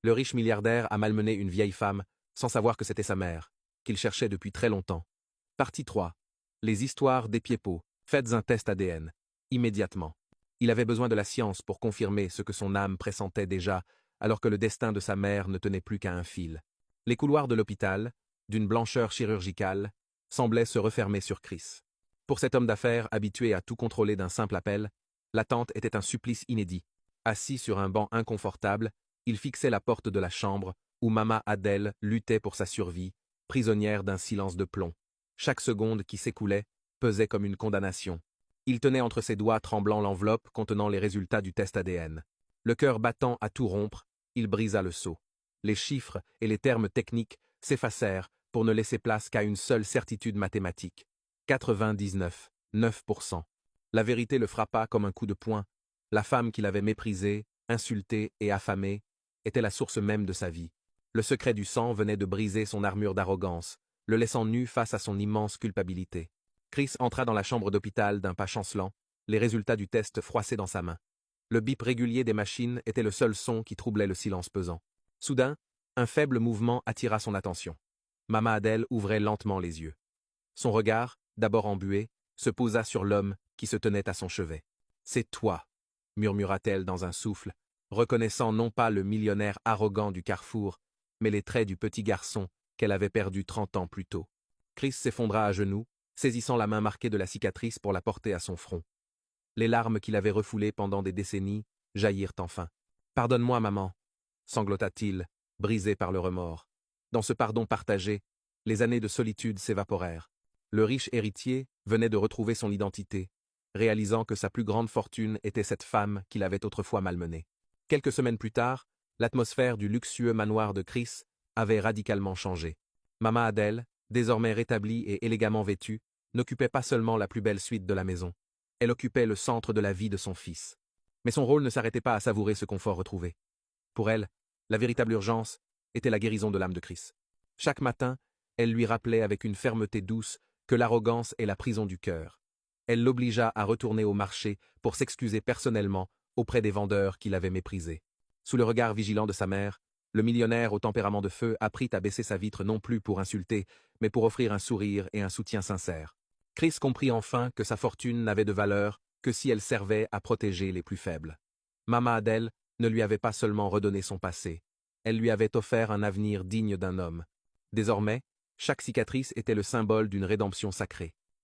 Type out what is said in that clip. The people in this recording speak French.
Le riche milliardaire a malmené une vieille femme, sans savoir que c'était sa mère, qu'il cherchait depuis très longtemps. Partie 3. Les histoires des pieds-pots. Faites un test ADN. Immédiatement. Il avait besoin de la science pour confirmer ce que son âme pressentait déjà, alors que le destin de sa mère ne tenait plus qu'à un fil. Les couloirs de l'hôpital, d'une blancheur chirurgicale, semblaient se refermer sur Chris. Pour cet homme d'affaires habitué à tout contrôler d'un simple appel, l'attente était un supplice inédit. Assis sur un banc inconfortable, il fixait la porte de la chambre où Mama Adèle luttait pour sa survie, prisonnière d'un silence de plomb. Chaque seconde qui s'écoulait pesait comme une condamnation. Il tenait entre ses doigts tremblants l'enveloppe contenant les résultats du test ADN. Le cœur battant à tout rompre, il brisa le sceau. Les chiffres et les termes techniques s'effacèrent pour ne laisser place qu'à une seule certitude mathématique. 99,9%. La vérité le frappa comme un coup de poing. La femme qu'il avait méprisée, insultée et affamée était la source même de sa vie. Le secret du sang venait de briser son armure d'arrogance, le laissant nu face à son immense culpabilité. Chris entra dans la chambre d'hôpital d'un pas chancelant, les résultats du test froissés dans sa main. Le bip régulier des machines était le seul son qui troublait le silence pesant. Soudain, un faible mouvement attira son attention. Mama Adèle ouvrait lentement les yeux. Son regard, d'abord embué, se posa sur l'homme qui se tenait à son chevet. « C'est toi » murmura-t-elle dans un souffle, reconnaissant non pas le millionnaire arrogant du carrefour, mais les traits du petit garçon qu'elle avait perdu 30 ans plus tôt. Chris s'effondra à genoux, saisissant la main marquée de la cicatrice pour la porter à son front. Les larmes qu'il avait refoulées pendant des décennies jaillirent enfin. « Pardonne-moi, maman » sanglota-t-il, brisé par le remords. Dans ce pardon partagé, les années de solitude s'évaporèrent. Le riche héritier venait de retrouver son identité, réalisant que sa plus grande fortune était cette femme qu'il avait autrefois malmenée. Quelques semaines plus tard, l'atmosphère du luxueux manoir de Chris avait radicalement changé. Mama Adèle, désormais rétablie et élégamment vêtue, n'occupait pas seulement la plus belle suite de la maison. Elle occupait le centre de la vie de son fils. Mais son rôle ne s'arrêtait pas à savourer ce confort retrouvé. Pour elle, la véritable urgence était la guérison de l'âme de Chris. Chaque matin, elle lui rappelait avec une fermeté douce que l'arrogance est la prison du cœur. Elle l'obligea à retourner au marché pour s'excuser personnellement auprès des vendeurs qui l'avaient méprisé. Sous le regard vigilant de sa mère, le millionnaire au tempérament de feu apprit à baisser sa vitre non plus pour insulter, mais pour offrir un sourire et un soutien sincère. Chris comprit enfin que sa fortune n'avait de valeur que si elle servait à protéger les plus faibles. Mama Adèle ne lui avait pas seulement redonné son passé, elle lui avait offert un avenir digne d'un homme. Désormais, chaque cicatrice était le symbole d'une rédemption sacrée.